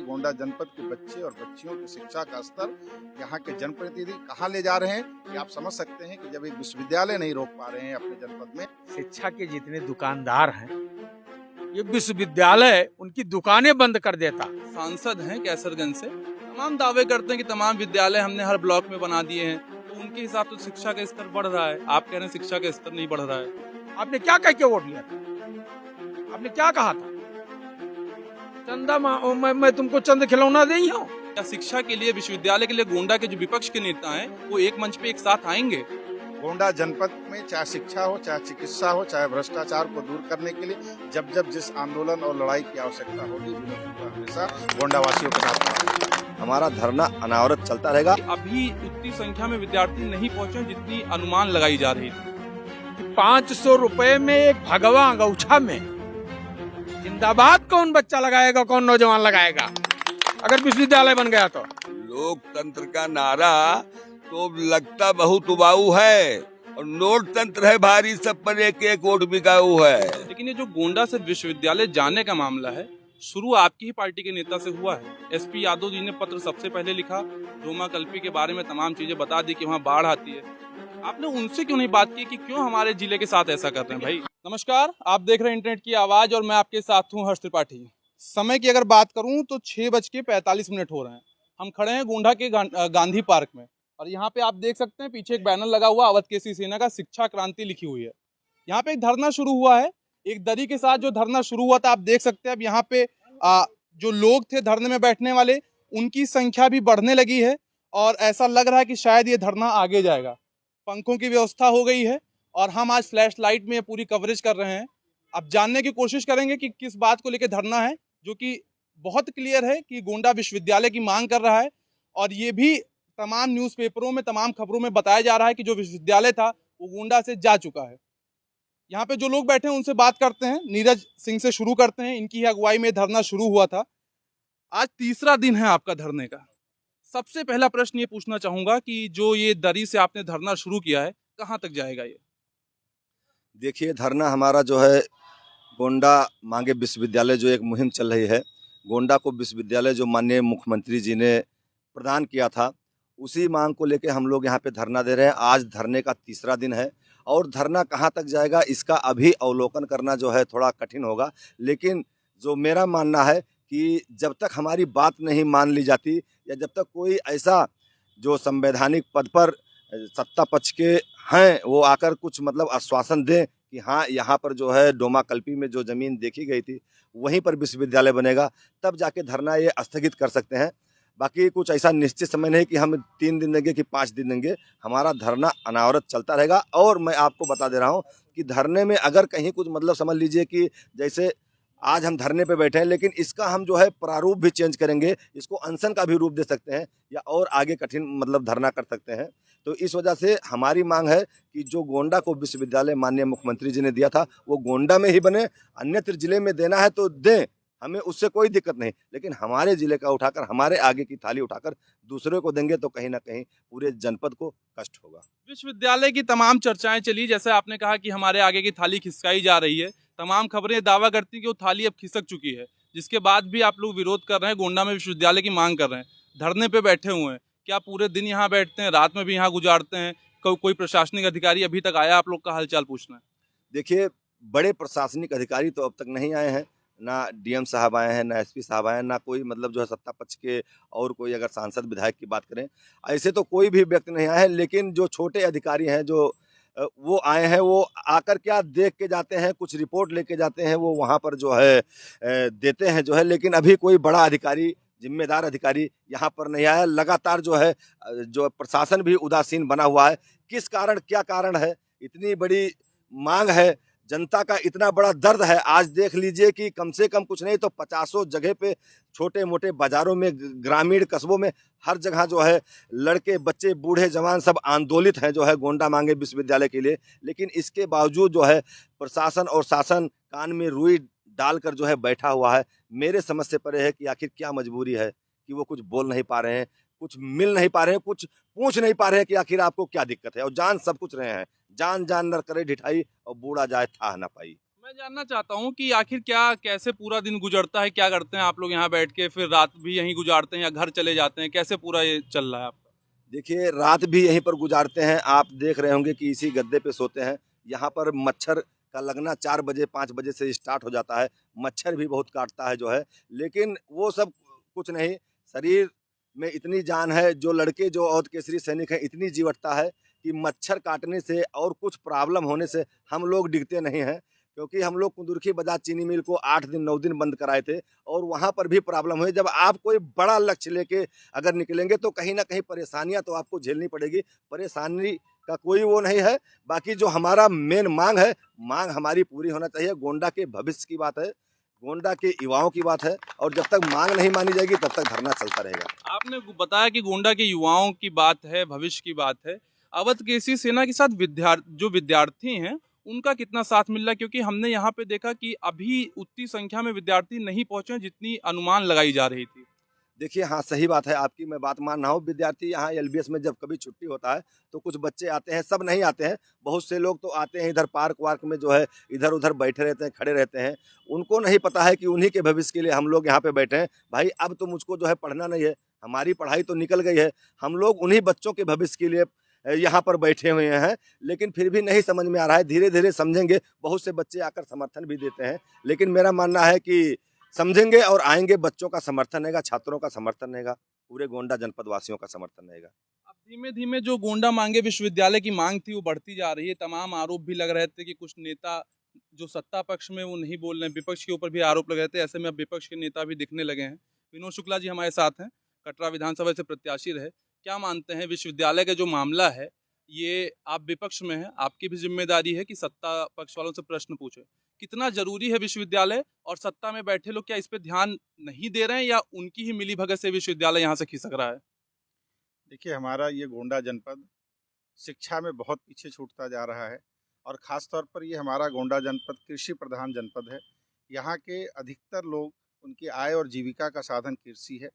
गोंडा जनपद के बच्चे और बच्चियों की शिक्षा का स्तर, यहाँ के जनप्रतिनिधि कहाँ ले जा रहे हैं, ये आप समझ सकते हैं कि जब एक विश्वविद्यालय नहीं रोक पा रहे हैं अपने जनपद में। शिक्षा के जितने दुकानदार हैं, ये विश्वविद्यालय उनकी दुकानें बंद कर देता। सांसद हैं कैसरगंज से, तमाम दावे करते हैं कि तमाम विद्यालय हमने हर ब्लॉक में बना दिए हैं, तो उनके हिसाब से शिक्षा का स्तर बढ़ रहा है। आप कह रहे हैं शिक्षा का स्तर नहीं बढ़ रहा है। आपने क्या कह के वोट लिया था? आपने क्या कहा था? चंदा मैं तुमको चंद खिलौना दे ही हूँ। क्या शिक्षा के लिए, विश्वविद्यालय के लिए गोंडा के जो विपक्ष के नेता हैं वो एक मंच पे एक साथ आएंगे? गोंडा जनपद में चाहे शिक्षा हो, चाहे चिकित्सा हो, चाहे भ्रष्टाचार को दूर करने के लिए जब जब जिस आंदोलन और लड़ाई की आवश्यकता होगी, हमेशा गोंडा वासियों के साथ खड़ा है। हमारा धरना अनावरत चलता रहेगा। अभी उतनी संख्या में विद्यार्थी नहीं पहुंचे जितनी अनुमान लगाई जा रही थी। 500 रुपए में एक भगवा अंगूठा में जिंदाबाद कौन बच्चा लगाएगा, कौन नौजवान लगाएगा अगर विश्वविद्यालय बन गया तो? लोकतंत्र का नारा तो लगता बहुत उबाऊ है और नोट तंत्र है भारी, सब पर एक एक वोट बिकाऊ है। लेकिन ये जो गोंडा से विश्वविद्यालय जाने का मामला है, शुरू आपकी ही पार्टी के नेता से हुआ है। एसपी यादव जी ने पत्र सबसे पहले लिखा, डोमा कल्पी के बारे में तमाम चीजें बता दी कि वहाँ बाढ़ आती है। आपने उनसे क्यों नहीं बात की कि क्यों हमारे जिले के साथ ऐसा कर रहे हैं? भाई नमस्कार, आप देख रहे हैं इंटरनेट की आवाज और मैं आपके साथ हूँ हर्ष त्रिपाठी। समय की अगर बात करूं तो 6:45 हो रहे हैं। हम खड़े हैं गोंडा के गांधी पार्क में और यहाँ पे आप देख सकते हैं पीछे एक बैनर लगा हुआ, अवध केसरी सेना का शिक्षा क्रांति लिखी हुई है। यहाँ पे एक धरना शुरू हुआ है, एक दरी के साथ जो धरना शुरू हुआ था आप देख सकते हैं। अब यहाँ पे जो लोग थे धरने में बैठने वाले, उनकी संख्या भी बढ़ने लगी है और ऐसा लग रहा है कि शायद ये धरना आगे जाएगा। पंखों की व्यवस्था हो गई है और हम आज फ्लैश लाइट में पूरी कवरेज कर रहे हैं। अब जानने की कोशिश करेंगे कि किस बात को लेकर धरना है, जो कि बहुत क्लियर है कि गोंडा विश्वविद्यालय की मांग कर रहा है। और ये भी तमाम न्यूज़पेपरों में, तमाम खबरों में बताया जा रहा है कि जो विश्वविद्यालय था वो गोंडा से जा चुका है। यहाँ पे जो लोग बैठे हैं उनसे बात करते हैं। नीरज सिंह से शुरू करते हैं, इनकी अगुवाई में धरना शुरू हुआ था। आज तीसरा दिन है आपका धरने का। सबसे पहला प्रश्न ये पूछना चाहूंगा कि जो ये दरी से आपने धरना शुरू किया है, कहाँ तक जाएगा ये? देखिए, धरना हमारा जो है गोंडा मांगे विश्वविद्यालय, जो एक मुहिम चल रही है, गोंडा को विश्वविद्यालय जो माननीय मुख्यमंत्री जी ने प्रदान किया था, उसी मांग को लेकर हम लोग यहाँ पे धरना दे रहे हैं। आज धरने का तीसरा दिन है और धरना कहाँ तक जाएगा इसका अभी अवलोकन करना जो है थोड़ा कठिन होगा। लेकिन जो मेरा मानना है कि जब तक हमारी बात नहीं मान ली जाती या जब तक कोई ऐसा जो संवैधानिक पद पर सत्ता पक्ष के हैं वो आकर कुछ मतलब आश्वासन दें कि हाँ यहाँ पर जो है डोमा कल्पी में जो ज़मीन देखी गई थी वहीं पर विश्वविद्यालय बनेगा, तब जाके धरना ये स्थगित कर सकते हैं। बाकी कुछ ऐसा निश्चित समय नहीं कि हम 3 दिन देंगे कि 5 दिन देंगे। हमारा धरना अनावरत चलता रहेगा। और मैं आपको बता दे रहा हूँ कि धरने में अगर कहीं कुछ मतलब समझ लीजिए कि जैसे आज हम धरने पे बैठे हैं, लेकिन इसका हम जो है प्रारूप भी चेंज करेंगे, इसको अनशन का भी रूप दे सकते हैं या और आगे कठिन मतलब धरना कर सकते हैं। तो इस वजह से हमारी मांग है कि जो गोंडा को विश्वविद्यालय माननीय मुख्यमंत्री जी ने दिया था वो गोंडा में ही बने। अन्यत्र जिले में देना है तो दें, हमें उससे कोई दिक्कत नहीं, लेकिन हमारे जिले का उठाकर, हमारे आगे की थाली उठाकर दूसरे को देंगे तो कहीं ना कहीं पूरे जनपद को कष्ट होगा। विश्वविद्यालय की तमाम चर्चाएं चली, जैसे आपने कहा कि हमारे आगे की थाली खिसकाई जा रही है। तमाम खबरें दावा करती हैं कि वो थाली अब खिसक चुकी है, जिसके बाद भी आप लोग विरोध कर रहे हैं, गोंडा में विश्वविद्यालय की मांग कर रहे हैं, धरने पे बैठे हुए हैं। क्या पूरे दिन यहाँ बैठते हैं, रात में भी यहाँ गुजारते हैं? कोई प्रशासनिक अधिकारी अभी तक आया आप लोग का हालचाल पूछना है? देखिए, बड़े प्रशासनिक अधिकारी तो अब तक नहीं आए हैं, ना डीएम साहब आए हैं, ना एसपी साहब आए हैं, ना कोई मतलब जो है सत्ता पक्ष के और कोई अगर सांसद विधायक की बात करें ऐसे तो कोई भी व्यक्ति नहीं आए हैं। लेकिन जो छोटे अधिकारी हैं जो वो आए हैं, वो आकर क्या देख के जाते हैं, कुछ रिपोर्ट लेके जाते हैं, वो वहाँ पर जो है देते हैं जो है। लेकिन अभी कोई बड़ा अधिकारी, जिम्मेदार अधिकारी यहाँ पर नहीं आया। लगातार जो है जो प्रशासन भी उदासीन बना हुआ है। किस कारण, क्या कारण है? इतनी बड़ी मांग है, जनता का इतना बड़ा दर्द है। आज देख लीजिए कि कम से कम कुछ नहीं तो 50 जगह पे, छोटे मोटे बाजारों में, ग्रामीण कस्बों में, हर जगह जो है लड़के, बच्चे, बूढ़े, जवान सब आंदोलित हैं जो है गोंडा मांगे विश्वविद्यालय के लिए। लेकिन इसके बावजूद जो है प्रशासन और शासन कान में रुई डालकर जो है बैठा हुआ है। मेरे समझ से परे है कि आखिर क्या मजबूरी है कि वो कुछ बोल नहीं पा रहे हैं, कुछ मिल नहीं पा रहे हैं, कुछ पूछ नहीं पा रहे हैं कि आखिर आपको क्या दिक्कत है। और जान सब कुछ रहे हैं, जान जान नर करे ढिठाई और बूढ़ा जाए था ना पाई। मैं जानना चाहता हूँ कि आखिर क्या कैसे पूरा दिन गुजरता है, क्या करते हैं आप लोग यहाँ बैठ के, फिर रात भी यहीं गुजारते हैं या घर चले जाते हैं, कैसे पूरा ये चल रहा है आपका? देखिए, रात भी यहीं पर गुजारते हैं। आप देख रहे होंगे कि इसी गद्दे पे सोते हैं। यहाँ पर मच्छर का लगना 4 बजे 5 बजे से स्टार्ट हो जाता है। मच्छर भी बहुत काटता है जो है, लेकिन वो सब कुछ नहीं। शरीर में इतनी जान है, जो लड़के जो औध केसरी सैनिक हैं, इतनी जीवटता है कि मच्छर काटने से और कुछ प्रॉब्लम होने से हम लोग डिगते नहीं हैं। क्योंकि हम लोग कुंदुरखी बजाज चीनी मिल को 8 दिन 9 दिन बंद कराए थे और वहाँ पर भी प्रॉब्लम हुई। जब आप कोई बड़ा लक्ष्य लेके अगर निकलेंगे तो कहीं ना कहीं परेशानियां तो आपको झेलनी पड़ेगी। परेशानी का कोई वो नहीं है। बाकी जो हमारा मेन मांग है, मांग हमारी पूरी होना चाहिए। गोंडा के भविष्य की बात है, गोंडा के युवाओं की बात है, और जब तक मांग नहीं मानी जाएगी तब तक धरना चलता रहेगा। आपने बताया कि गोंडा के युवाओं की बात है, भविष्य की बात है। अवध केसरी सेना के साथ जो विद्यार्थी हैं उनका कितना साथ मिल रहा है? क्योंकि हमने यहाँ पे देखा कि अभी उतनी संख्या में विद्यार्थी नहीं पहुंचे हैं जितनी अनुमान लगाई जा रही थी। देखिए, हाँ सही बात है आपकी, मैं बात मान रहा हूँ। विद्यार्थी यहाँ एलबीएस में जब कभी छुट्टी होता है तो कुछ बच्चे आते हैं, सब नहीं आते हैं। बहुत से लोग तो आते हैं इधर पार्क वार्क में जो है इधर उधर बैठे रहते हैं, खड़े रहते हैं। उनको नहीं पता है कि उन्हीं के भविष्य के लिए हम लोग यहाँ पे बैठे हैं। भाई अब तो मुझको जो है पढ़ना नहीं है, हमारी पढ़ाई तो निकल गई है। हम लोग उन्हीं बच्चों के भविष्य के लिए यहाँ पर बैठे हुए हैं, लेकिन फिर भी नहीं समझ में आ रहा है। धीरे धीरे समझेंगे। बहुत से बच्चे आकर समर्थन भी देते हैं, लेकिन मेरा मानना है कि समझेंगे और आएंगे। बच्चों का समर्थन रहेगा, छात्रों का समर्थन रहेगा, पूरे गोंडा जनपद वासियों का समर्थन रहेगा। अब धीमे धीमे जो गोंडा मांगे विश्वविद्यालय की मांग थी वो बढ़ती जा रही है। तमाम आरोप भी लग रहे थे कि कुछ नेता जो सत्ता पक्ष में वो नहीं बोल रहे हैं, विपक्ष के ऊपर भी आरोप लग रहे थे। ऐसे में अब विपक्ष के नेता भी दिखने लगे हैं। विनोद शुक्ला जी हमारे साथ हैं, कटरा विधानसभा से प्रत्याशी रहे। क्या मानते हैं विश्वविद्यालय का जो मामला है, ये आप विपक्ष में है, आपकी भी जिम्मेदारी है कि सत्ता पक्ष वालों से प्रश्न पूछे। कितना जरूरी है विश्वविद्यालय, और सत्ता में बैठे लोग क्या इस पे ध्यान नहीं दे रहे हैं या उनकी ही मिलीभगत से विश्वविद्यालय यहाँ से खिसक रहा है? देखिए, हमारा ये गोंडा जनपद शिक्षा में बहुत पीछे छूटता जा रहा है, और ख़ास तौर पर ये हमारा गोंडा जनपद कृषि प्रधान जनपद है। यहाँ के अधिकतर लोग, उनकी आय और जीविका का साधन कृषि है।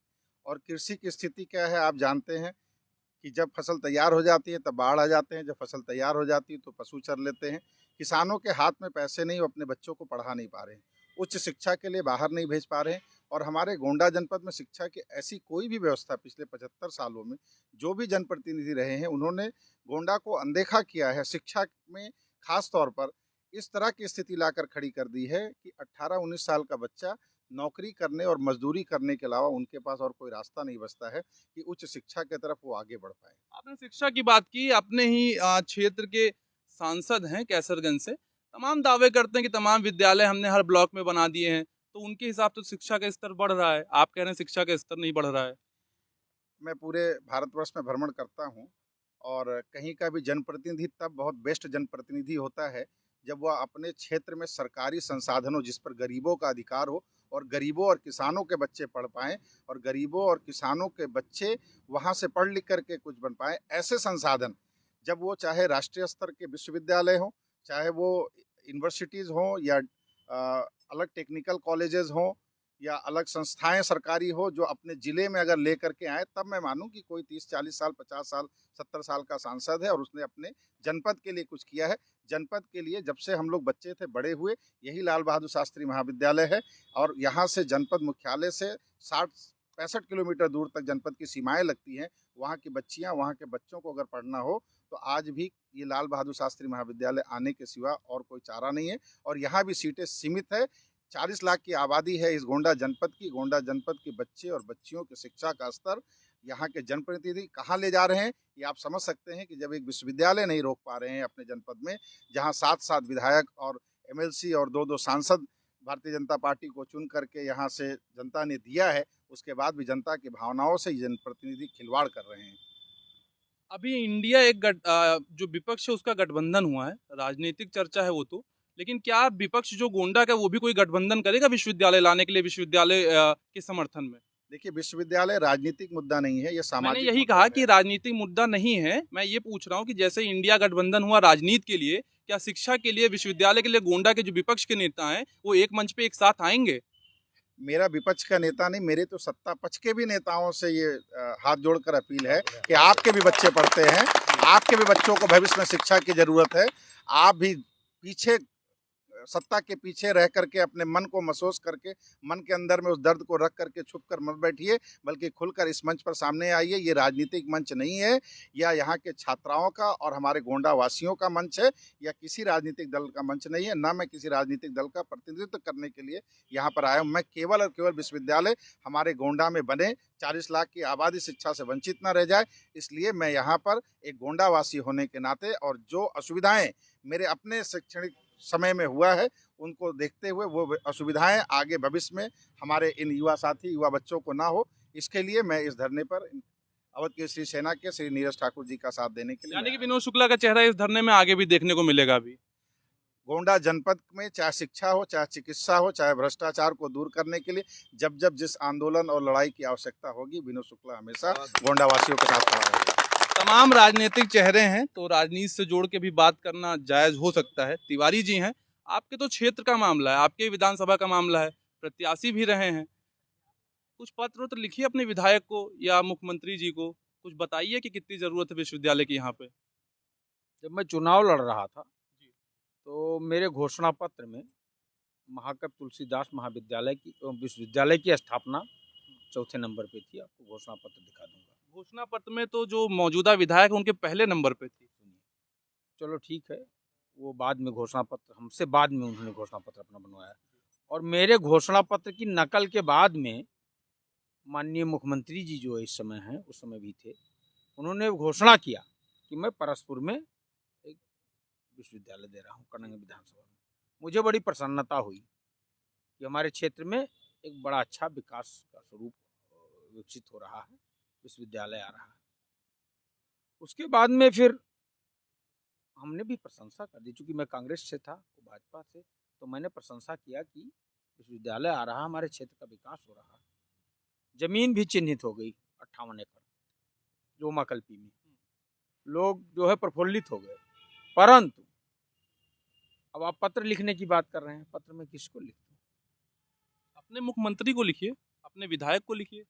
और कृषि की स्थिति क्या है आप जानते हैं कि जब फसल तैयार हो जाती है तब बाढ़ आ जाते हैं, जब फसल तैयार हो जाती है तो पशु चर लेते हैं। किसानों के हाथ में पैसे नहीं, वो अपने बच्चों को पढ़ा नहीं पा रहे हैं, उच्च शिक्षा के लिए बाहर नहीं भेज पा रहे हैं। और हमारे गोंडा जनपद में शिक्षा की ऐसी कोई भी व्यवस्था पिछले 75 सालों में जो भी जनप्रतिनिधि रहे हैं उन्होंने गोंडा को अनदेखा किया है। शिक्षा में खास तौर पर इस तरह की स्थिति लाकर खड़ी कर दी है कि 18-19 साल का बच्चा नौकरी करने और मजदूरी करने के अलावा उनके पास और कोई रास्ता नहीं बचता है कि उच्च शिक्षा की तरफ वो आगे बढ़ पाए। आपने शिक्षा की बात की, अपने ही क्षेत्र के सांसद हैं कैसरगंज से, तमाम दावे करते हैं कि तमाम विद्यालय हमने हर ब्लॉक में बना दिए हैं, तो उनके हिसाब से शिक्षा का स्तर बढ़ रहा है। आप कह रहे हैं शिक्षा का स्तर नहीं बढ़ रहा है। मैं पूरे भारतवर्ष में भ्रमण करता हूँ, और कहीं का भी जनप्रतिनिधि तब बहुत बेस्ट जनप्रतिनिधि होता है जब वह अपने क्षेत्र में सरकारी संसाधनों जिस पर गरीबों का अधिकार हो, और गरीबों और किसानों के बच्चे पढ़ पाएँ, और गरीबों और किसानों के बच्चे वहाँ से पढ़ लिख करके कुछ बन पाएँ। ऐसे संसाधन जब वो चाहे राष्ट्रीय स्तर के विश्वविद्यालय हों, चाहे वो यूनिवर्सिटीज़ हों, या अलग टेक्निकल कॉलेजेस हों, या अलग संस्थाएं सरकारी हो, जो अपने ज़िले में अगर ले करके आए, तब मैं मानूं कि कोई 30-40 साल 50 साल 70 साल का सांसद है और उसने अपने जनपद के लिए कुछ किया है। जनपद के लिए जब से हम लोग बच्चे थे बड़े हुए, यही लाल बहादुर शास्त्री महाविद्यालय है, और यहाँ से जनपद मुख्यालय से 60-65 किलोमीटर दूर तक जनपद की सीमाएं लगती हैं। वहाँ की बच्चियाँ, वहाँ के बच्चों को अगर पढ़ना हो तो आज भी ये लाल बहादुर शास्त्री महाविद्यालय आने के सिवा और कोई चारा नहीं है। और यहाँ भी सीटें सीमित है। 40 लाख की आबादी है इस गोंडा जनपद की। गोंडा जनपद के बच्चे और बच्चियों की शिक्षा का स्तर यहाँ के जनप्रतिनिधि कहाँ ले जा रहे हैं, ये आप समझ सकते हैं कि जब एक विश्वविद्यालय नहीं रोक पा रहे हैं अपने जनपद में, जहाँ 7-7 विधायक और एमएलसी और 2-2 सांसद भारतीय जनता पार्टी को चुन करके यहाँ से जनता ने दिया है, उसके बाद भी जनता की भावनाओं से जनप्रतिनिधि खिलवाड़ कर रहे हैं। अभी इंडिया जो विपक्ष है उसका गठबंधन हुआ है, राजनीतिक चर्चा है वो तो, लेकिन क्या विपक्ष जो गोंडा का वो भी कोई गठबंधन करेगा विश्वविद्यालय लाने के लिए, विश्वविद्यालय के समर्थन में? देखिए, विश्वविद्यालय राजनीतिक मुद्दा नहीं है, ये सामाजिक मैंने यही मुद्दा कहा है। कि राजनीतिक मुद्दा नहीं है। मैं ये पूछ रहा हूँ कि जैसे इंडिया गठबंधन हुआ राजनीति के लिए, क्या शिक्षा के लिए, विश्वविद्यालय के लिए गोंडा के जो विपक्ष के नेता हैं वो एक मंच पे एक साथ आएंगे? मेरा विपक्ष का नेता नहीं, मेरे तो सत्ता पक्ष के भी नेताओं से ये हाथ जोड़कर अपील है कि आपके भी बच्चे पढ़ते हैं, आपके भी बच्चों को भविष्य में शिक्षा की ज़रूरत है। आप भी पीछे सत्ता के पीछे रह करके अपने मन को महसूस करके मन के अंदर में उस दर्द को रख करके छुप कर मत बैठिए, बल्कि खुलकर इस मंच पर सामने आइए। ये राजनीतिक मंच नहीं है, या यहाँ के छात्राओं का और हमारे गोंडा वासियों का मंच है, या किसी राजनीतिक दल का मंच नहीं है। ना मैं किसी राजनीतिक दल का प्रतिनिधित्व करने के लिए यहाँ पर आया हूँ। मैं केवल और केवल विश्वविद्यालय हमारे गोंडा में बने, 40 लाख की आबादी शिक्षा से वंचित न रह जाए, इसलिए मैं यहाँ पर एक गोंडावासी होने के नाते और जो असुविधाएं मेरे अपने शैक्षणिक समय में हुआ है उनको देखते हुए वो असुविधाएं आगे भविष्य में हमारे इन युवा साथी युवा बच्चों को ना हो, इसके लिए मैं इस धरने पर अवध केसरी सेना के श्री नीरज ठाकुर जी का साथ देने के लिए। यानी कि विनोद शुक्ला का चेहरा इस धरने में आगे भी देखने को मिलेगा। अभी गोंडा जनपद में चाहे शिक्षा हो, चाहे चिकित्सा हो, चाहे भ्रष्टाचार को दूर करने के लिए जब जब जिस आंदोलन और लड़ाई की आवश्यकता होगी, विनोद शुक्ला हमेशा गोंडा वासियों के साथ खड़ा रहेगा। तमाम राजनीतिक चेहरे हैं तो राजनीति से जोड़ के भी बात करना जायज हो सकता है। तिवारी जी हैं, आपके तो क्षेत्र का मामला है, आपके विधानसभा का मामला है, प्रत्याशी भी रहे हैं, कुछ पत्र तो लिखिए अपने विधायक को या मुख्यमंत्री जी को, कुछ बताइए कि कितनी जरूरत है विश्वविद्यालय की यहाँ पे। जब मैं चुनाव लड़ रहा था तो मेरे घोषणा पत्र में महाकवि तुलसीदास महाविद्यालय की विश्वविद्यालय की स्थापना 4थे नंबर पे थी। आपको घोषणा पत्र दिखा दूंगा। घोषणा पत्र में तो जो मौजूदा विधायक है उनके पहले नंबर पे थी। चलो ठीक है, वो बाद में घोषणा पत्र हमसे बाद में उन्होंने घोषणा पत्र अपना बनवाया, और मेरे घोषणा पत्र की नकल के बाद में माननीय मुख्यमंत्री जी जो इस समय हैं, उस समय भी थे, उन्होंने घोषणा किया कि मैं परसपुर में एक विश्वविद्यालय दे रहा हूँ कन्नंग विधानसभा में। मुझे बड़ी प्रसन्नता हुई कि हमारे क्षेत्र में एक बड़ा अच्छा विकास का स्वरूप विकसित हो रहा है, विश्वविद्यालय आ रहा है। उसके बाद में फिर हमने भी प्रशंसा कर दी, चूँकि मैं कांग्रेस से था, वो भाजपा से, तो मैंने प्रशंसा किया कि विश्वविद्यालय आ रहा, हमारे क्षेत्र का विकास हो रहा है। जमीन भी चिन्हित हो गई 58 एकड़ जोमा कल्पी में, लोग जो है प्रफुल्लित हो गए। परंतु अब आप पत्र लिखने की बात कर रहे हैं, पत्र में किसको लिखूं? अपने मुख्यमंत्री को लिखिए, अपने विधायक को लिखिए।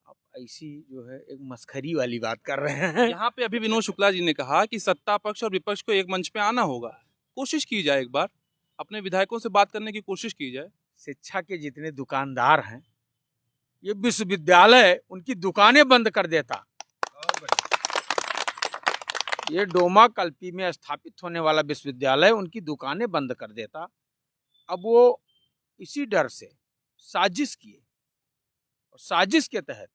आप ऐसी जो है एक मस्खरी वाली बात कर रहे हैं। यहाँ पे अभी विनोद शुक्ला जी ने कहा कि सत्ता पक्ष और विपक्ष को एक मंच पे आना होगा। कोशिश की जाए, एक बार अपने विधायकों से बात करने की कोशिश की जाए। शिक्षा के जितने दुकानदार हैं, ये विश्वविद्यालय उनकी दुकानें बंद कर देता। ये डोमा कल्पी में स्थापित होने वाला विश्वविद्यालय उनकी दुकानें बंद कर देता। अब वो इसी डर से साजिश किए, और साजिश के तहत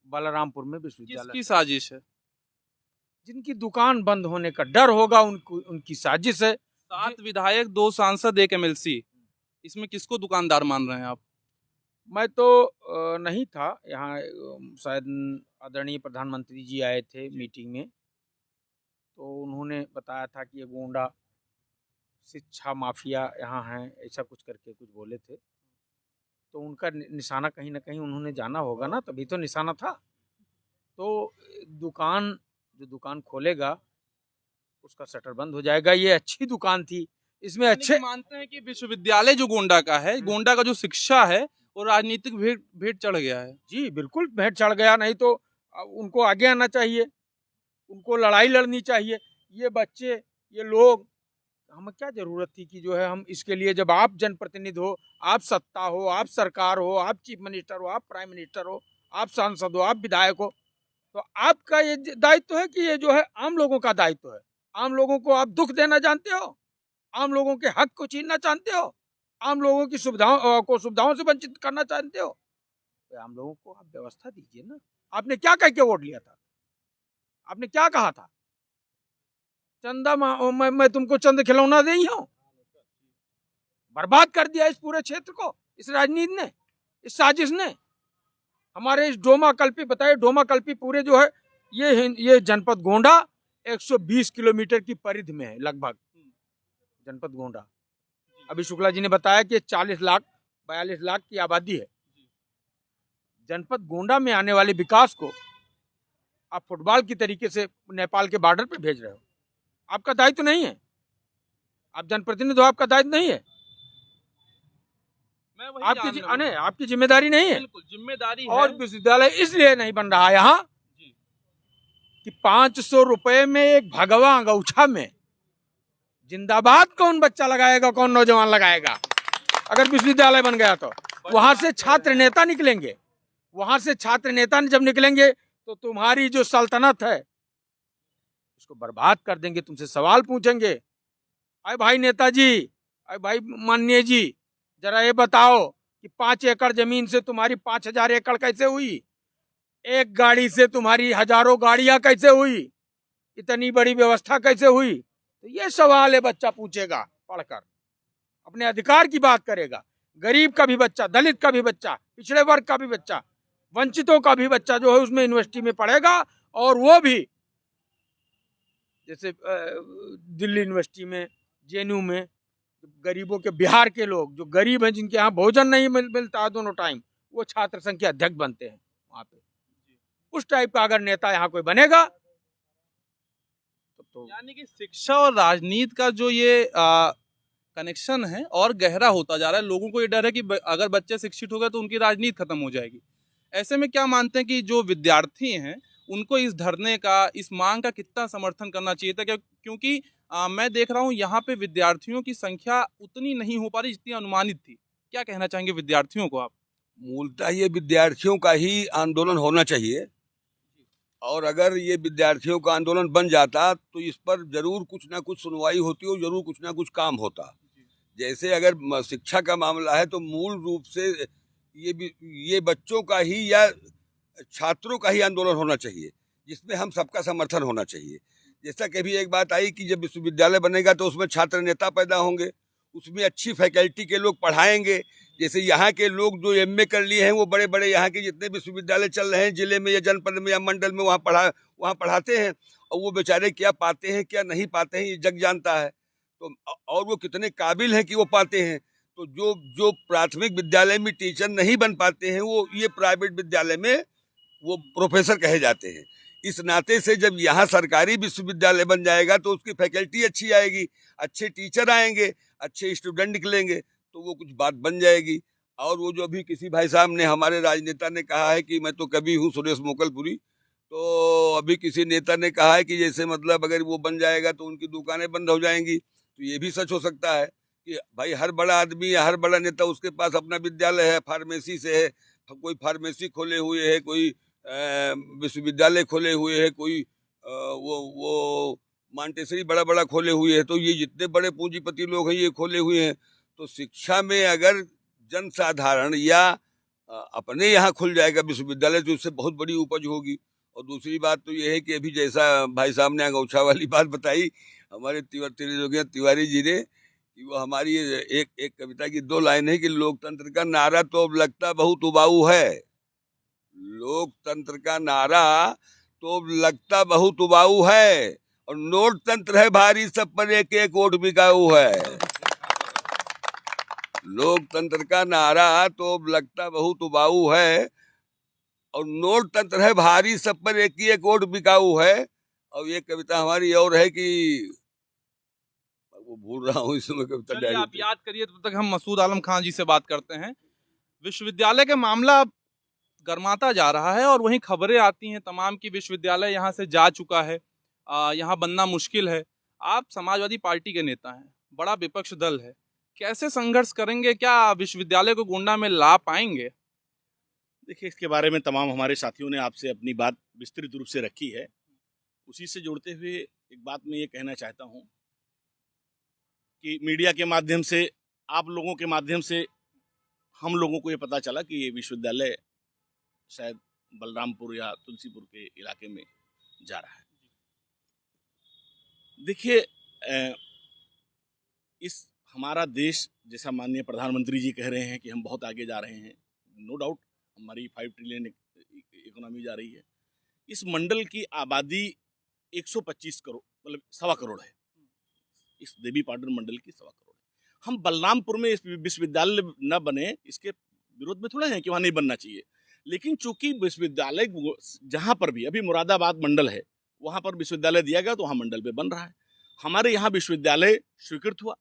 बलरामपुर में विश्वविद्यालय। किसकी साजिश है? जिनकी दुकान बंद होने का डर होगा उनकी साजिश है। 7 विधायक, 2 सांसद, 1 MLC, इसमें किसको दुकानदार मान रहे हैं आप? मैं तो नहीं था यहाँ, शायद आदरणीय प्रधानमंत्री जी आए थे मीटिंग में, तो उन्होंने बताया था कि ये गोंडा शिक्षा माफिया यहाँ हैं, ऐसा कुछ करके कुछ बोले थे। तो उनका निशाना कहीं ना कहीं उन्होंने जाना होगा ना, तभी तो निशाना था। तो जो दुकान खोलेगा उसका शटर बंद हो जाएगा। ये अच्छी दुकान थी, इसमें अच्छे मानते हैं कि विश्वविद्यालय जो गोंडा का है, गोंडा का जो शिक्षा है वो राजनीतिक भेंट चढ़ गया है। जी बिल्कुल भेंट चढ़ गया, नहीं तो उनको आगे आना चाहिए, उनको लड़ाई लड़नी चाहिए। ये बच्चे, ये लोग, हमें क्या जरूरत थी कि जो है हम इसके लिए, जब आप जनप्रतिनिधि हो, आप सत्ता हो, आप सरकार हो, आप चीफ मिनिस्टर हो, आप प्राइम मिनिस्टर हो, आप सांसद हो, आप विधायक हो, तो आपका ये दायित्व है कि ये जो है आम लोगों का दायित्व है। आम लोगों को आप दुख देना जानते हो, आम लोगों के हक को छीनना चाहते हो, आम लोगों की सुविधाओं से वंचित करना चाहते हो, तो आम लोगों को आप व्यवस्था दीजिए ना। आपने क्या कह के वोट लिया था? आपने क्या कहा था? चंदा मैं तुमको चंद खिलौना दे ही हूं। बर्बाद कर दिया इस पूरे क्षेत्र को, इस राजनीति ने, इस साजिश ने। हमारे इस डोमा कल्पी, बताइए डोमा कल्पी पूरे जो है ये जनपद गोंडा 120 किलोमीटर की परिधि में है लगभग, जनपद गोंडा। अभी शुक्ला जी ने बताया कि 40 लाख 42 लाख की आबादी है। जनपद गोंडा में आने वाले विकास को आप फुटबॉल की तरीके से नेपाल के बॉर्डर पे भेज रहे हो। आपका दायित्व नहीं है, आप जनप्रतिनिधि हो, आपका दायित्व नहीं है, आपकी जिम्मेदारी नहीं है। बिल्कुल जिम्मेदारी और है। विश्वविद्यालय इसलिए नहीं बन रहा यहाँ कि 500 रुपए में एक भगवा अंगूछा में जिंदाबाद कौन बच्चा लगाएगा, कौन नौजवान लगाएगा अगर विश्वविद्यालय बन गया तो? वहां से छात्र नेता निकलेंगे, वहां से छात्र नेता जब निकलेंगे तो तुम्हारी जो सल्तनत है उसको बर्बाद कर देंगे। तुमसे सवाल पूछेंगे, अरे भाई नेताजी, अरे भाई माननीय जी, जरा ये बताओ कि 5 एकड़ जमीन से तुम्हारी 5000 एकड़ कैसे हुई? एक गाड़ी से तुम्हारी हजारों गाड़ियां कैसे हुई? इतनी बड़ी व्यवस्था कैसे हुई? तो ये सवाल है बच्चा पूछेगा पढ़कर, अपने अधिकार की बात करेगा। गरीब का भी बच्चा, दलित का भी बच्चा, पिछड़े वर्ग का भी बच्चा, वंचितों का भी बच्चा जो है उसमें यूनिवर्सिटी में पढ़ेगा। और वो भी जैसे दिल्ली यूनिवर्सिटी में, जेएनयू में गरीबों के, बिहार के लोग जो गरीब हैं, जिनके यहाँ भोजन नहीं मिलता दोनों टाइम, वो छात्र संघ के अध्यक्ष बनते हैं वहां पे। उस टाइप का अगर नेता यहाँ कोई बनेगा तो यानी कि शिक्षा और राजनीति का जो ये कनेक्शन है और गहरा होता जा रहा है। लोगों को ये डर है कि अगर बच्चे शिक्षित हो गए तो उनकी राजनीति खत्म हो जाएगी। ऐसे में क्या मानते हैं कि जो विद्यार्थी हैं उनको इस धरने का, इस मांग का कितना समर्थन करना चाहिए था? क्योंकि मैं देख रहा हूँ यहाँ पे विद्यार्थियों की संख्या उतनी नहीं हो पा रही जितनी अनुमानित थी। क्या कहना चाहेंगे विद्यार्थियों को आप? मूलतः ये विद्यार्थियों का ही आंदोलन होना चाहिए, और अगर ये विद्यार्थियों का आंदोलन बन जाता तो इस पर जरूर कुछ ना कुछ सुनवाई होती और जरूर कुछ ना कुछ काम होता। जैसे अगर शिक्षा का मामला है तो मूल रूप से ये बच्चों का ही या छात्रों का ही आंदोलन होना चाहिए, जिसमें हम सबका समर्थन होना चाहिए। जैसा कभी एक बात आई कि जब विश्वविद्यालय बनेगा तो उसमें छात्र नेता पैदा होंगे, उसमें अच्छी फैकल्टी के लोग पढ़ाएंगे। जैसे यहाँ के लोग जो एमए कर लिए हैं वो बड़े बड़े यहाँ के जितने विश्वविद्यालय चल रहे हैं जिले में या जनपद में या मंडल में, वहाँ पढ़ाते हैं, और वो बेचारे क्या पाते हैं क्या नहीं पाते हैं ये जग जानता है। तो और वो कितने काबिल हैं कि वो पाते हैं। तो जो प्राथमिक विद्यालय में टीचर नहीं बन पाते हैं वो ये प्राइवेट विद्यालय में वो प्रोफेसर कहे जाते हैं। इस नाते से जब यहाँ सरकारी विश्वविद्यालय बन जाएगा तो उसकी फैकल्टी अच्छी आएगी, अच्छे टीचर आएंगे, अच्छे स्टूडेंट निकलेंगे, तो वो कुछ बात बन जाएगी। और वो जो अभी किसी भाई साहब ने, हमारे राजनेता ने कहा है कि मैं तो कभी हूँ सुरेश मोकलपुरी, तो अभी किसी नेता ने कहा है कि जैसे मतलब अगर वो बन जाएगा तो उनकी दुकानें बंद हो जाएंगी। तो ये भी सच हो सकता है कि भाई हर बड़ा आदमी या हर बड़ा नेता उसके पास अपना विद्यालय है, फार्मेसी से है, कोई फार्मेसी खोले हुए है, कोई विश्वविद्यालय खोले हुए है, कोई वो मांटेसरी बड़ा बड़ा खोले हुए है। तो ये जितने बड़े पूंजीपति लोग हैं ये खोले हुए हैं। तो शिक्षा में अगर जनसाधारण या अपने यहाँ खुल जाएगा विश्वविद्यालय तो उससे बहुत बड़ी उपज होगी। और दूसरी बात तो ये है कि अभी जैसा भाई साहब ने अंगौछा वाली बात बताई हमारे तिवारी जी ने, कि वो हमारी एक कविता की 2 लाइन है कि लोकतंत्र का नारा तो अब लगता बहुत उबाऊ है। लोकतंत्र का नारा तो अब लगता बहुत उबाऊ है, और नोट तंत्र है भारी, सब पर एक एक वोट बिकाऊ है। लोकतंत्र का नारा तो अब लगता बहुत उबाऊ है, और नोट तंत्र है भारी, सब पर एक ही एक वोट बिकाऊ है। और ये कविता हमारी और है कि वो भूल रहा हूँ इसमें कविता। चलिए आप याद करिए, तब तक हम मसूद आलम खान जी से बात करते हैं। विश्वविद्यालय का मामला गर्माता जा रहा है और वहीं खबरें आती हैं तमाम की विश्वविद्यालय यहाँ से जा चुका है, यहाँ बनना मुश्किल है। आप समाजवादी पार्टी के नेता हैं, बड़ा विपक्ष दल है, कैसे संघर्ष करेंगे? क्या विश्वविद्यालय को गोंडा में ला पाएंगे? देखिए, इसके बारे में तमाम हमारे साथियों ने आपसे अपनी बात विस्तृत रूप से रखी है। उसी से जोड़ते हुए एक बात मैं ये कहना चाहता हूँ कि मीडिया के माध्यम से, आप लोगों के माध्यम से हम लोगों को ये पता चला कि ये विश्वविद्यालय शायद बलरामपुर या तुलसीपुर के इलाके में जा रहा है। देखिए, इस हमारा देश, जैसा माननीय प्रधानमंत्री जी कह रहे हैं कि हम बहुत आगे जा रहे हैं, नो डाउट हमारी 5 ट्रिलियन इकोनॉमी जा रही है। इस मंडल की आबादी 125 करोड़, मतलब 1.25 करोड़ है। इस देवी पाटन मंडल की 1.25 करोड़ है। हम बलरामपुर में इस विश्वविद्यालय न बने इसके विरोध में थोड़ा है कि वहाँ नहीं बनना चाहिए, लेकिन चूंकि विश्वविद्यालय जहाँ पर भी, अभी मुरादाबाद मंडल है, वहाँ पर विश्वविद्यालय दिया गया तो वहाँ मंडल पे बन रहा है। हमारे यहाँ विश्वविद्यालय स्वीकृत हुआ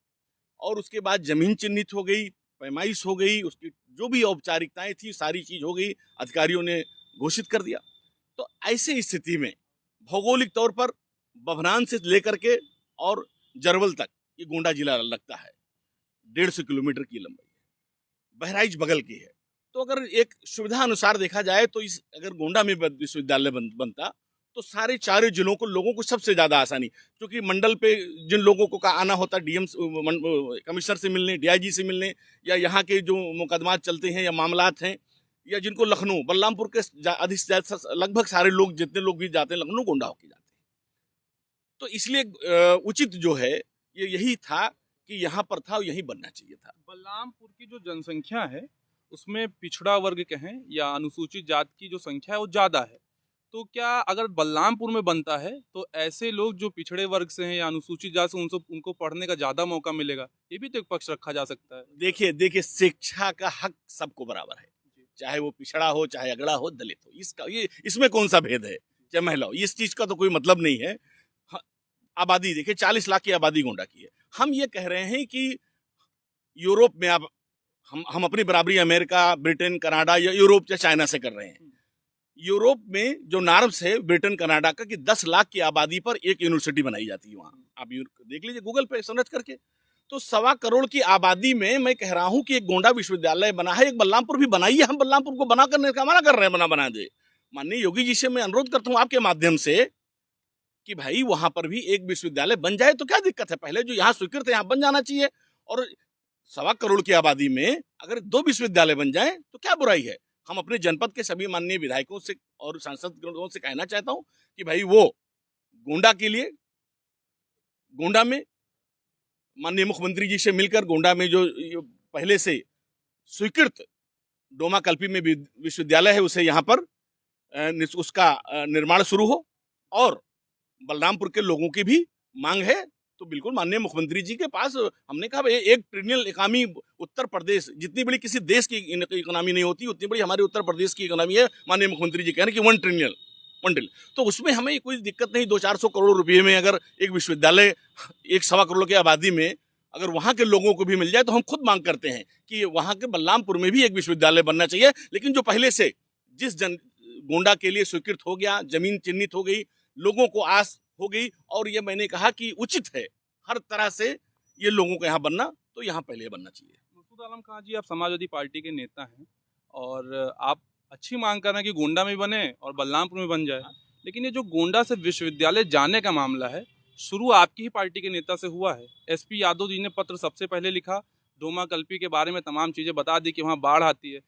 और उसके बाद जमीन चिन्हित हो गई, पैमाइश हो गई, उसकी जो भी औपचारिकताएं थी सारी चीज हो गई, अधिकारियों ने घोषित कर दिया। तो ऐसी स्थिति में भौगोलिक तौर पर बभनान से लेकर के और जरवल तक ये गोंडा जिला लगता है, 150 किलोमीटर की लंबाई है, बहराइच बगल की है। तो अगर एक सुविधा अनुसार देखा जाए तो इस अगर गोंडा में विश्वविद्यालय बनता तो सारे चारों जिलों को लोगों को सबसे ज्यादा आसानी, क्योंकि मंडल पे जिन लोगों को का आना होता है डीएम कमिश्नर से मिलने, डीआईजी से मिलने, या यहाँ के जो मुकदमात चलते हैं या मामलात हैं, या जिनको लखनऊ बलरामपुर के अधिक से ज्यादा लगभग सारे लोग जितने लोग भी जाते हैं लखनऊ गोंडा होके जाते हैं। तो इसलिए उचित जो है ये यही था कि यहाँ पर था और यही बनना चाहिए था। बलरामपुर की जो जनसंख्या है उसमें पिछड़ा वर्ग कहें या अनुसूचित जाति की जो संख्या है वो ज़्यादा है, तो क्या अगर बलरामपुर में बनता है तो ऐसे लोग जो पिछड़े वर्ग से हैं या अनुसूचित जाति से उनको पढ़ने का ज़्यादा मौका मिलेगा? ये भी तो एक पक्ष रखा जा सकता है। देखिए शिक्षा का हक सबको बराबर है, चाहे वो पिछड़ा हो, चाहे अगड़ा हो, दलित हो, इसमें कौन सा भेद है, चाहे महिला हो, इस चीज का तो कोई मतलब नहीं है। आबादी देखिए 40 लाख की आबादी गोंडा की है। हम ये कह रहे हैं कि यूरोप में अब हम अपनी बराबरी अमेरिका, ब्रिटेन, कनाडा या यूरोप या चाइना से कर रहे हैं। यूरोप में जो नॉर्म्स है ब्रिटेन, कनाडा का कि 10 लाख की आबादी पर एक यूनिवर्सिटी बनाई जाती है वहाँ। आप देख लीजिए गूगल पे सर्च करके, तो 1.25 करोड़ की आबादी में मैं कह रहा हूं कि एक गोंडा विश्वविद्यालय बना है, एक बलरामपुर भी बनाइए। हम बलरामपुर को बना करने का मना कर रहे हैं, बना दे। माननीय योगी जी से मैं अनुरोध करता हूं आपके माध्यम से कि भाई वहां पर भी एक विश्वविद्यालय बन जाए तो क्या दिक्कत है। पहले जो यहाँ स्वीकृत है यहाँ बन जाना चाहिए, और 1.25 करोड़ की आबादी में अगर 2 विश्वविद्यालय बन जाए तो क्या बुराई है। हम अपने जनपद के सभी माननीय विधायकों से और सांसदों से कहना चाहता हूं कि भाई वो गोंडा के लिए, गोंडा में माननीय मुख्यमंत्री जी से मिलकर गोंडा में जो पहले से स्वीकृत डोमा कल्पी में विश्वविद्यालय है उसे यहाँ पर उसका निर्माण शुरू हो, और बलरामपुर के लोगों की भी मांग है तो बिल्कुल माननीय मुख्यमंत्री जी के पास हमने कहा 1 ट्रिलियन इकोनॉमी उत्तर प्रदेश, जितनी बड़ी किसी देश की इकोनॉमी नहीं होती उतनी बड़ी हमारे उत्तर प्रदेश की इकोनॉमी है। माननीय मुख्यमंत्री जी कह रहे हैं कि 1 ट्रिलियन, तो उसमें हमें कोई दिक्कत नहीं। 200-400 करोड़ रुपये में अगर एक विश्वविद्यालय 1.25 करोड़ की आबादी में अगर वहाँ के लोगों को भी मिल जाए तो हम खुद मांग करते हैं कि वहाँ के बलरामपुर में भी एक विश्वविद्यालय बनना चाहिए। लेकिन जो पहले से जिस गोंडा के लिए स्वीकृत हो गया, जमीन चिन्हित हो गई, लोगों को आस हो गई, और ये मैंने कहा कि उचित है हर तरह से ये लोगों को यहाँ बनना, तो यहाँ पहले बनना चाहिए। मसूद आलम खां जी, आप समाजवादी पार्टी के नेता हैं और आप अच्छी मांग कर रहे हैं कि गोंडा में बने और बलरामपुर में बन जाए, लेकिन ये जो गोंडा से विश्वविद्यालय जाने का मामला है शुरू आपकी ही पार्टी के नेता से हुआ है। एसपी यादव जी ने पत्र सबसे पहले लिखा, डोमा कल्पी के बारे में तमाम चीजें बता दी कि वहाँ बाढ़ आती है।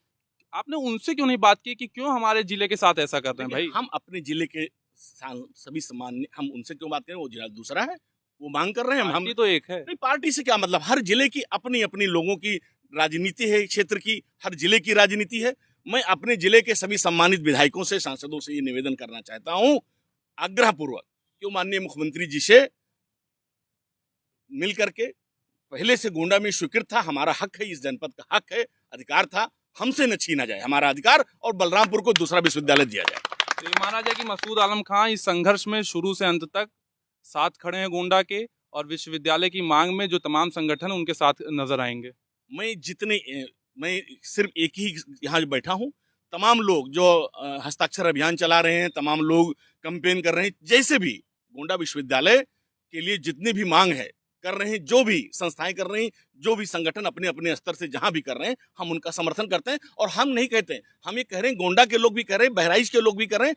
आपने उनसे क्यों नहीं बात की कि क्यों हमारे जिले के साथ ऐसा कर रहे हैं? भाई हम अपने जिले के सभी सामान्य, हम उनसे क्यों बात करें, वो जिला दूसरा है, वो मांग कर रहे हैं। हम तो एक है। नहीं, पार्टी से क्या मतलब, हर जिले की अपनी अपनी लोगों की राजनीति है, क्षेत्र की, हर जिले की राजनीति है। मैं अपने जिले के सभी सम्मानित विधायकों से, सांसदों से ये निवेदन करना चाहता हूं आग्रहपूर्वक कि माननीय मुख्यमंत्री जी से मिल करके, पहले से गोंडा में स्वीकृत था, हमारा हक है, इस जनपद का हक है, अधिकार था, हमसे न छीना जाए हमारा अधिकार, और बलरामपुर को दूसरा विश्वविद्यालय दिया जाए। तो ये माना जाए कि मसूद आलम खां इस संघर्ष में शुरू से अंत तक साथ खड़े हैं गोंडा के, और विश्वविद्यालय की मांग में जो तमाम संगठन उनके साथ नजर आएंगे। मैं सिर्फ एक ही यहाँ बैठा हूँ, तमाम लोग जो हस्ताक्षर अभियान चला रहे हैं, तमाम लोग कैंपेन कर रहे हैं, जैसे भी गोंडा विश्वविद्यालय के लिए जितनी भी मांग है कर रहे हैं, जो भी संस्थाएं कर रही हैं, जो भी संगठन अपने अपने स्तर से जहां भी कर रहे हैं, हम उनका समर्थन करते हैं। और हम नहीं कहते हैं, हम ये कह रहे हैं, गोंडा के लोग भी कर रहे हैं, बहराइच के लोग भी कर रहे हैं,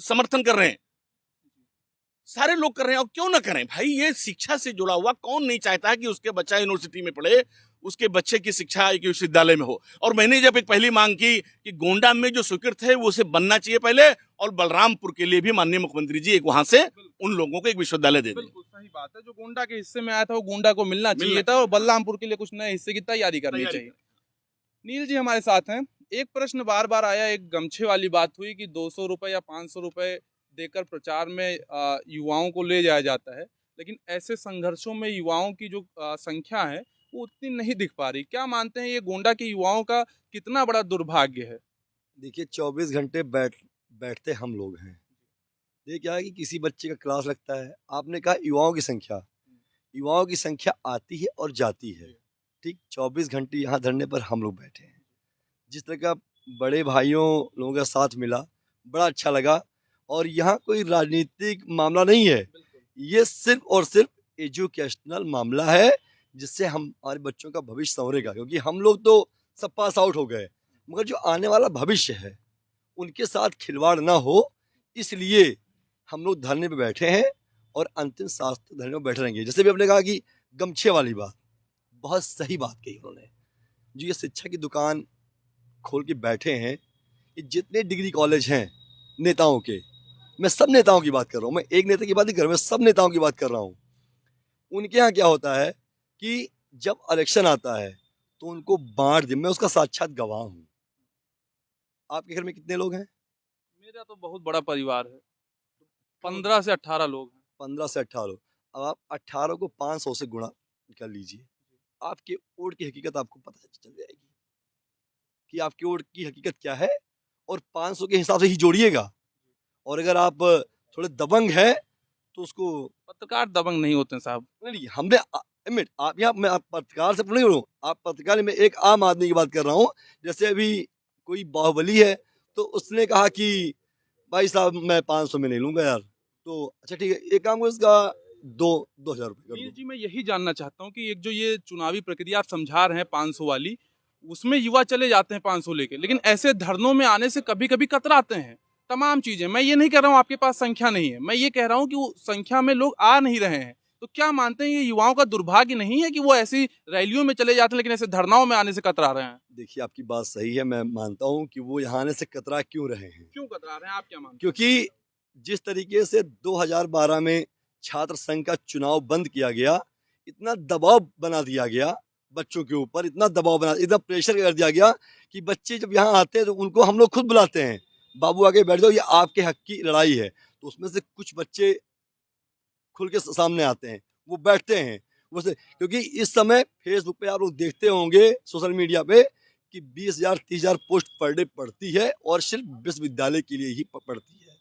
समर्थन कर रहे हैं, सारे लोग कर रहे हैं। और क्यों ना करें भाई, ये शिक्षा से जुड़ा हुआ, कौन नहीं चाहता है कि उसके बच्चा यूनिवर्सिटी में पढ़े, उसके बच्चे की शिक्षा एक विश्वविद्यालय में हो। और मैंने जब एक पहली मांग की कि गोंडा में जो स्वीकृत है वो उसे बनना चाहिए पहले, और बलरामपुर के लिए भी माननीय मुख्यमंत्री जी एक वहां से उन लोगों को एक विश्वविद्यालय दे दें। बिल्कुल सही बात है, जो गोंडा के हिस्से में आया था वो गोंडा को मिलना चाहिए था, और बलरामपुर के लिए कुछ नए हिस्से की तैयारी करनी चाहिए। नील जी हमारे साथ हैं। एक प्रश्न बार बार आया, एक गमछे वाली बात हुई कि 200 रुपए या 500 रुपए देकर प्रचार में युवाओं को ले जाया जाता है, लेकिन ऐसे संघर्षों में युवाओं की जो संख्या है वो उतनी नहीं दिख पा रही। क्या मानते हैं ये गोंडा के युवाओं का कितना बड़ा दुर्भाग्य है? देखिए 24 घंटे बैठते हम लोग हैं। ये क्या है कि किसी बच्चे का क्लास लगता है, आपने कहा युवाओं की संख्या आती है और जाती है, ठीक। 24 घंटे यहाँ धरने पर हम लोग बैठे हैं। जिस तरह का बड़े भाइयों लोगों का साथ मिला, बड़ा अच्छा लगा। और यहाँ कोई राजनीतिक मामला नहीं है, ये सिर्फ और सिर्फ एजुकेशनल मामला है, जिससे हमारे बच्चों का भविष्य संवरेगा। क्योंकि हम लोग तो सब पास आउट हो गए, मगर जो आने वाला भविष्य है उनके साथ खिलवाड़ ना हो, इसलिए हम लोग धरने पे बैठे हैं और अंतिम सांस तक धरने पे बैठे रहेंगे। जैसे भी आपने कहा कि गमछे वाली बात, बहुत सही बात कही उन्होंने। जो ये शिक्षा की दुकान खोल के बैठे हैं, ये जितने डिग्री कॉलेज हैं नेताओं के, मैं सब नेताओं की बात कर रहा हूँ, मैं एक नेता की बात नहीं कर रहा हूँ, मैं सब नेताओं की बात कर रहा हूँ। उनके यहाँ क्या होता है कि जब इलेक्शन आता है तो उनको बांट दे। मैं उसका साक्षात गवाह हूँ। आपके घर में कितने लोग हैं? मेरा तो बहुत बड़ा परिवार है, 15 से 18 लोग हैं। 15 से 18। अब आप 18 को 500 से गुणा कर लीजिए, आपके वोट की हकीकत आपको पता चल जाएगी कि आपके वोट की हकीकत क्या है, और 500 के हिसाब से ही जोड़िएगा। और अगर आप थोड़े दबंग हैं तो उसको पत्रकार दबंग नहीं होते हैं साहब। नहीं, हमने आप यहाँ, मैं आप पत्रकार से नहीं हूँ, आप पत्रकार में एक आम आदमी की बात कर रहा हूँ। जैसे अभी कोई बाहुबली है तो उसने कहा कि भाई साहब मैं 500 में नहीं लूंगा यार, तो अच्छा ठीक है, एक काम को इसका 2,000 रुपये कर वीर दो। जी, मैं यही जानना चाहता हूँ कि एक जो ये चुनावी प्रक्रिया आप समझा रहे हैं 500 वाली, उसमें युवा चले जाते हैं 500 लेके, लेकिन ऐसे धरनों में आने से कभी कभी कतराते हैं तमाम चीजें। मैं ये नहीं कह रहा हूँ आपके पास संख्या नहीं है, मैं ये कह रहा हूँ कि वो संख्या में लोग आ नहीं रहे हैं। तो क्या मानते हैं ये युवाओं का दुर्भाग्य नहीं है कि वो ऐसी रैलियों में चले जाते हैं लेकिन ऐसे धरनाओं में आने से कतरा रहे हैं? देखिए, आपकी बात सही है, मैं मानता हूँ कि वो यहाँ आने से कतरा क्यों रहे हैं। क्यों कतरा रहे हैं, आप क्या मानते हैं? क्योंकि जिस तरीके से 2012 में छात्र संघ का चुनाव बंद किया गया, इतना दबाव बना दिया गया बच्चों के ऊपर, इतना दबाव बना, इतना प्रेशर कर दिया गया कि बच्चे जब यहाँ आते हैं तो उनको हम लोग खुद बुलाते हैं, बाबू आके बैठ जाओ, ये आपके हक की लड़ाई है। तो उसमें से कुछ बच्चे खुल के सामने आते हैं, वो बैठते हैं वैसे। क्योंकि इस समय फेसबुक पे आप लोग देखते होंगे, सोशल मीडिया पे, कि 20,000 30,000 पोस्ट पर डे पड़ती है, और सिर्फ विश्वविद्यालय के लिए ही पड़ती है।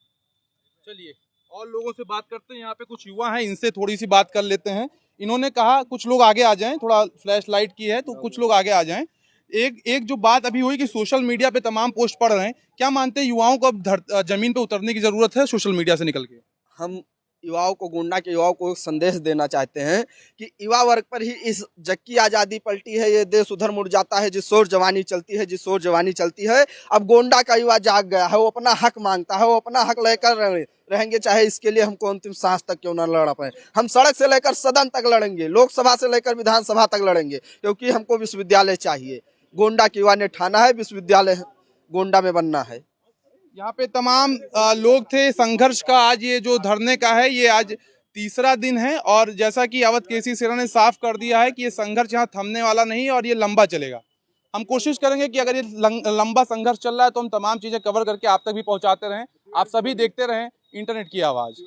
चलिए और लोगों से बात करते हैं, यहाँ पे कुछ युवा हैं, इनसे थोड़ी सी बात कर लेते हैं। इन्होंने कहा कुछ लोग आगे आ जाएं, थोड़ा फ्लैश लाइट की है तो कुछ लोग आगे आ जाएं। एक जो बात अभी हुई कि सोशल मीडिया पे तमाम पोस्ट पढ़ रहे हैं, क्या मानते हैं युवाओं को अब जमीन पे उतरने की जरूरत है सोशल मीडिया से निकल के? हम युवाओं को, गोंडा के युवाओं को एक संदेश देना चाहते हैं कि युवा वर्ग पर ही इस जग की आज़ादी पलटी है, ये देश उधर मुड़ जाता है जिस ओर जवानी चलती है, जिस ओर जवानी चलती है। अब गोंडा का युवा जाग गया है, वो अपना हक मांगता है, वो अपना हक लेकर रहेंगे, चाहे इसके लिए हमको अंतिम सांस तक क्यों न लड़ पाए। हम सड़क से लेकर सदन तक लड़ेंगे, लोकसभा से लेकर विधानसभा तक लड़ेंगे, क्योंकि हमको विश्वविद्यालय चाहिए। गोंडा के युवा ने ठाना है विश्वविद्यालय गोंडा में बनना है। यहाँ पे तमाम लोग थे। संघर्ष का आज ये जो धरने का है, ये आज तीसरा दिन है, और जैसा कि अवध केसी सेना ने साफ कर दिया है कि ये संघर्ष यहाँ थमने वाला नहीं और ये लंबा चलेगा। हम कोशिश करेंगे कि अगर ये लंबा संघर्ष चल रहा है तो हम तमाम चीजें कवर करके आप तक भी पहुंचाते रहें। आप सभी देखते रहें इंटरनेट की आवाज।